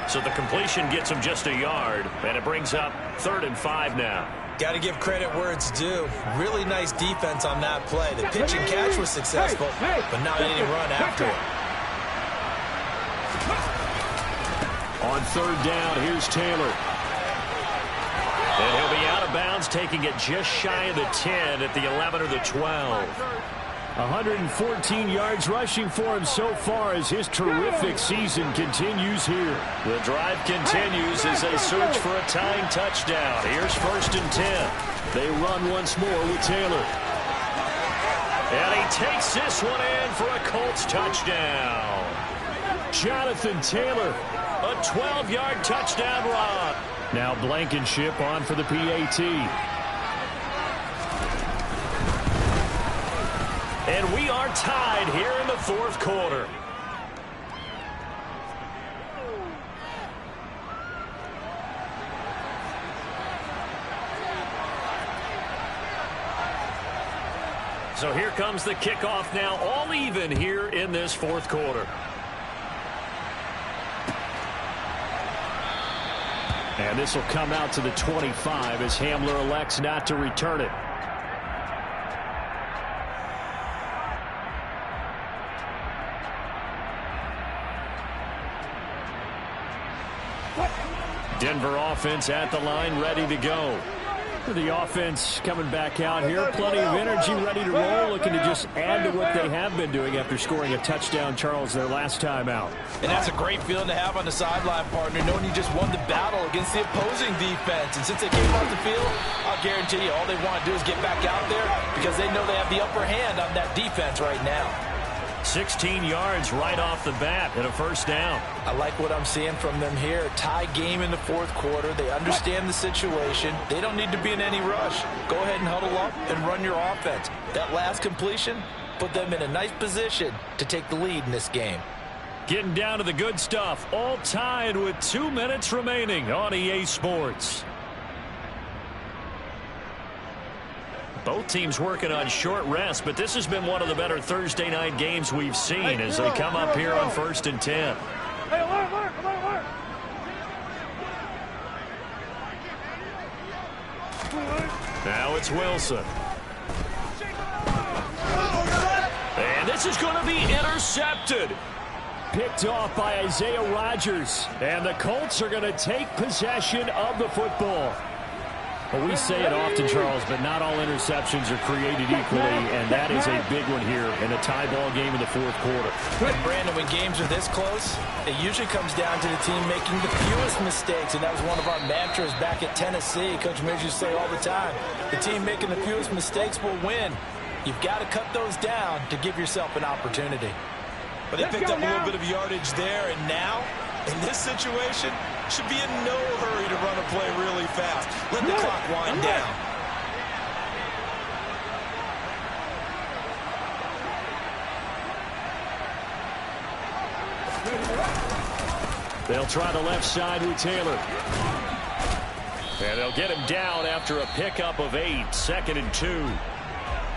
So the completion gets him just a yard, and it brings up 3rd and 5 now. Got to give credit where it's due. Really nice defense on that play. The pitch and catch was successful, but now he didn't run after it. On 3rd down, here's Taylor. And he'll be out of bounds, taking it just shy of the 10 at the 11 or the 12. 114 yards rushing for him so far as his terrific season continues here. The drive continues as they search for a tying touchdown. Here's 1st and 10. They run once more with Taylor. And he takes this one in for a Colts touchdown. Jonathan Taylor, a 12-yard touchdown run. Now Blankenship on for the PAT. And we are tied here in the 4th quarter. So here comes the kickoff now, all even here in this 4th quarter. And this will come out to the 25 as Hamler elects not to return it. Denver offense at the line, ready to go. The offense coming back out here. Plenty of energy, ready to roll, looking to just add to what they have been doing after scoring a touchdown, Charles, their last time out. And that's a great feeling to have on the sideline, partner, knowing you just won the battle against the opposing defense. And since they came off the field, I'll guarantee you all they want to do is get back out there because they know they have the upper hand on that defense right now. 16 yards right off the bat and a first down. I like what I'm seeing from them here. Tie game in the fourth quarter. They understand the situation. They don't need to be in any rush. Go ahead and huddle up and run your offense. That last completion put them in a nice position to take the lead in this game. Getting down to the good stuff. All tied with 2 minutes remaining on EA Sports. Both teams working on short rest, but this has been one of the better Thursday night games we've seen as they come up here on 1st and 10. Hey, alert. Now it's Wilson. And this is going to be intercepted. Picked off by Isaiah Rodgers. And the Colts are going to take possession of the football. Well, we say it often, Charles, but not all interceptions are created equally, and that is a big one here in a tie ball game in the fourth quarter. Brandon, when games are this close, it usually comes down to the team making the fewest mistakes, and that was one of our mantras back at Tennessee. Coach Mears used to say all the time, the team making the fewest mistakes will win. You've got to cut those down to give yourself an opportunity. But they picked up a little bit of yardage there, and now, in this situation, should be in no hurry to run a play really fast. Let the clock wind down. They'll try the left side with Taylor. And they'll get him down after a pickup of 8, 2nd and 2.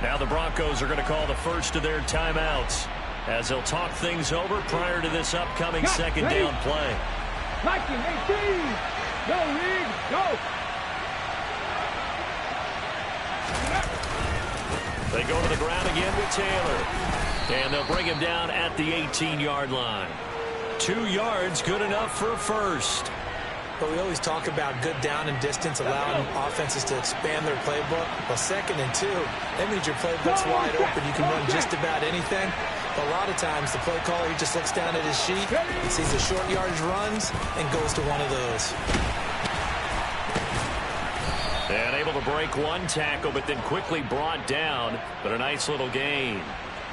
Now the Broncos are going to call the first of their timeouts as they'll talk things over prior to this upcoming second down play. 19-18. Go, Reed. Go. They go to the ground again with Taylor. And they'll bring him down at the 18-yard line. 2 yards, good enough for a first. But we always talk about good down and distance, allowing offenses to expand their playbook. Well, 2nd and 2, that means your playbook's wide open. You can run just about anything. But a lot of times, the play caller, he just looks down at his sheet and sees the short yardage runs and goes to one of those. And able to break one tackle, but then quickly brought down. But a nice little gain.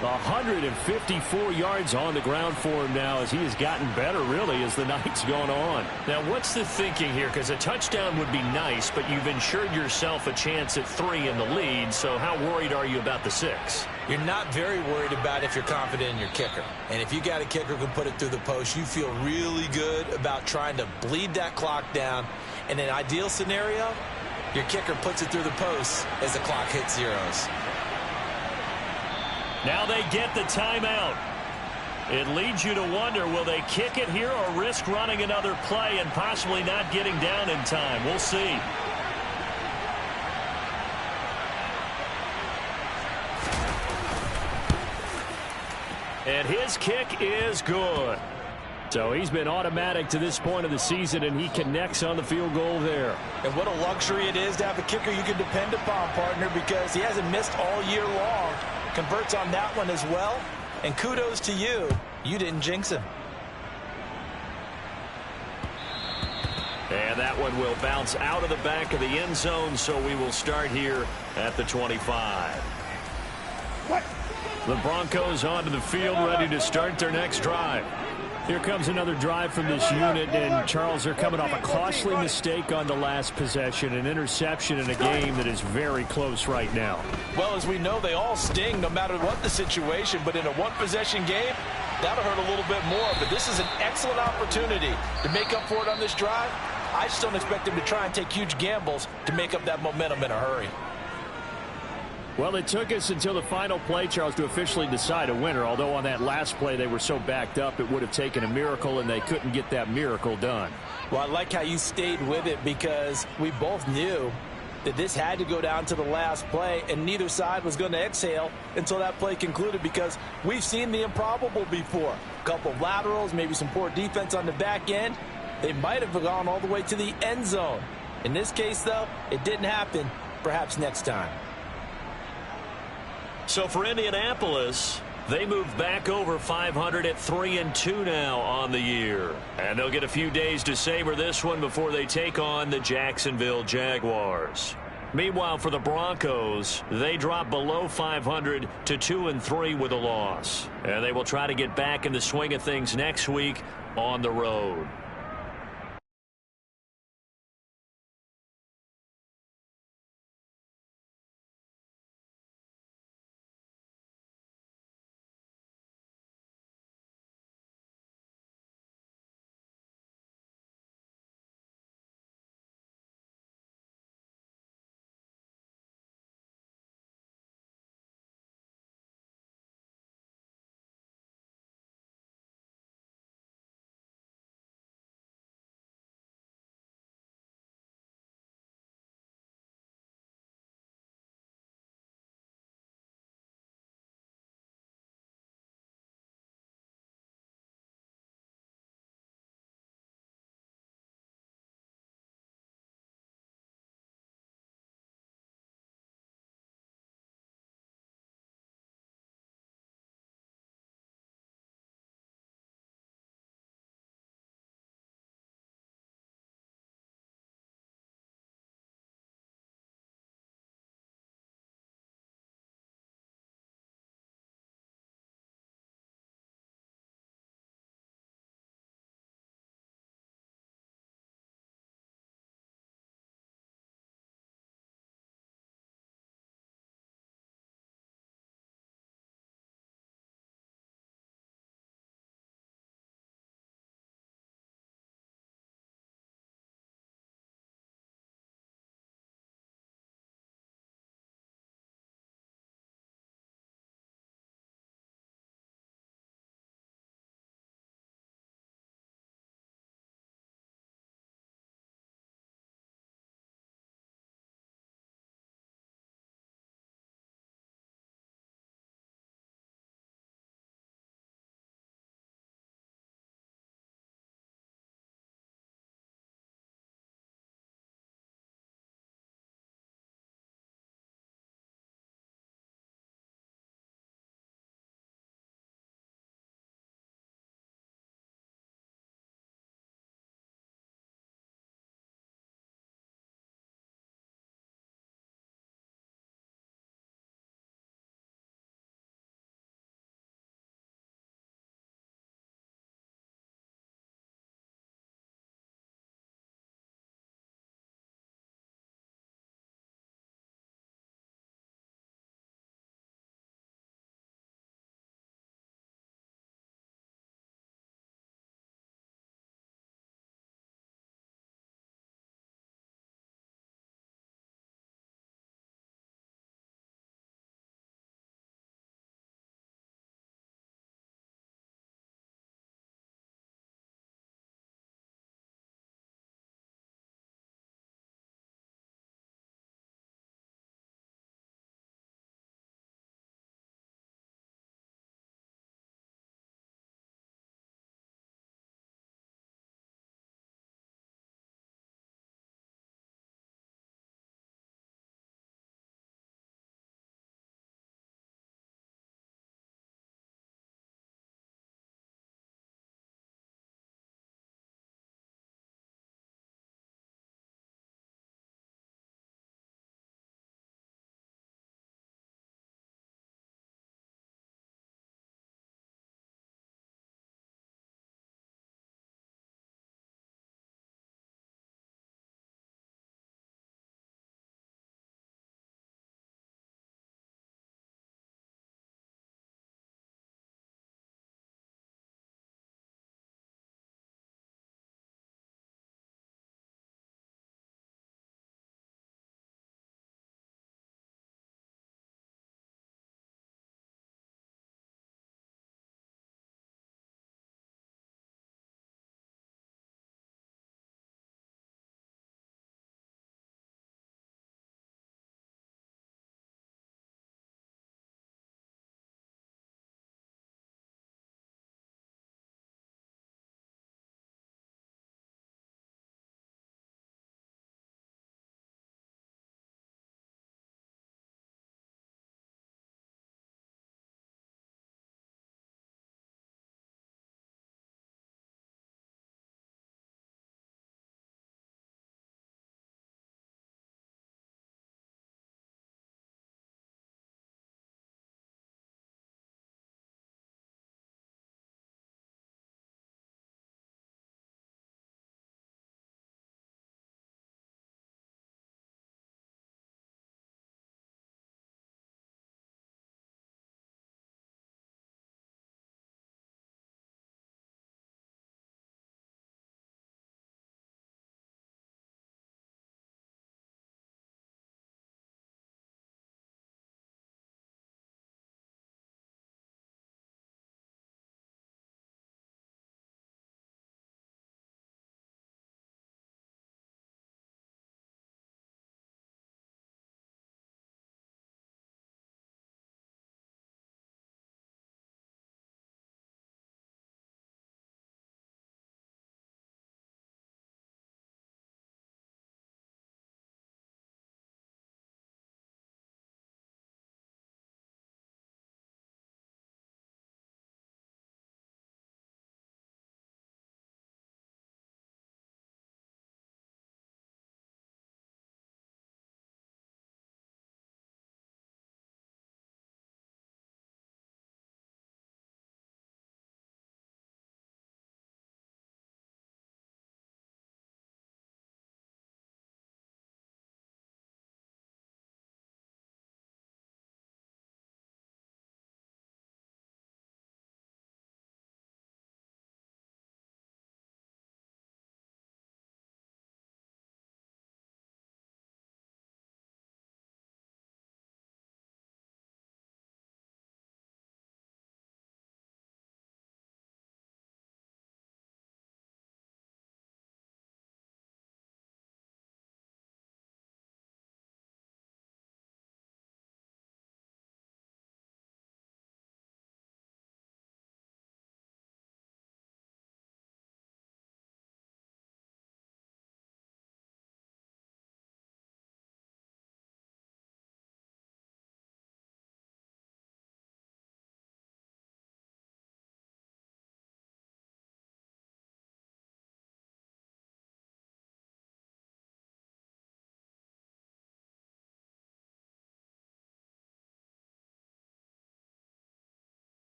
154 yards on the ground for him now as he has gotten better, really, as the night's gone on. Now, what's the thinking here? Because a touchdown would be nice, but you've ensured yourself a chance at 3 in the lead, so how worried are you about the 6? You're not very worried about if you're confident in your kicker. And if you got a kicker who can put it through the post, you feel really good about trying to bleed that clock down. In an ideal scenario, your kicker puts it through the post as the clock hits zeros. Now they get the timeout. It leads you to wonder, will they kick it here or risk running another play and possibly not getting down in time? We'll see. And his kick is good. So he's been automatic to this point of the season, and he connects on the field goal there. And what a luxury it is to have a kicker you can depend upon, partner, because he hasn't missed all year long. Converts on that one as well. And kudos to you. You didn't jinx him. And that one will bounce out of the back of the end zone, so we will start here at the 25. The Broncos onto the field, ready to start their next drive. Here comes another drive from this unit, and Charles, they're coming off a costly mistake on the last possession, an interception in a game that is very close right now. Well, as we know, they all sting no matter what the situation, but in a one-possession game, that'll hurt a little bit more. But this is an excellent opportunity to make up for it on this drive. I just don't expect them to try and take huge gambles to make up that momentum in a hurry. Well, it took us until the final play, Charles, to officially decide a winner, although on that last play they were so backed up it would have taken a miracle, and they couldn't get that miracle done. Well, I like how you stayed with it because we both knew that this had to go down to the last play, and neither side was going to exhale until that play concluded because we've seen the improbable before. A couple of laterals, maybe some poor defense on the back end. They might have gone all the way to the end zone. In this case, though, it didn't happen. Perhaps next time. So for Indianapolis, they move back over 500 at 3-2 now on the year. And they'll get a few days to savor this one before they take on the Jacksonville Jaguars. Meanwhile, for the Broncos, they drop below 500 to 2-3 with a loss. And they will try to get back in the swing of things next week on the road.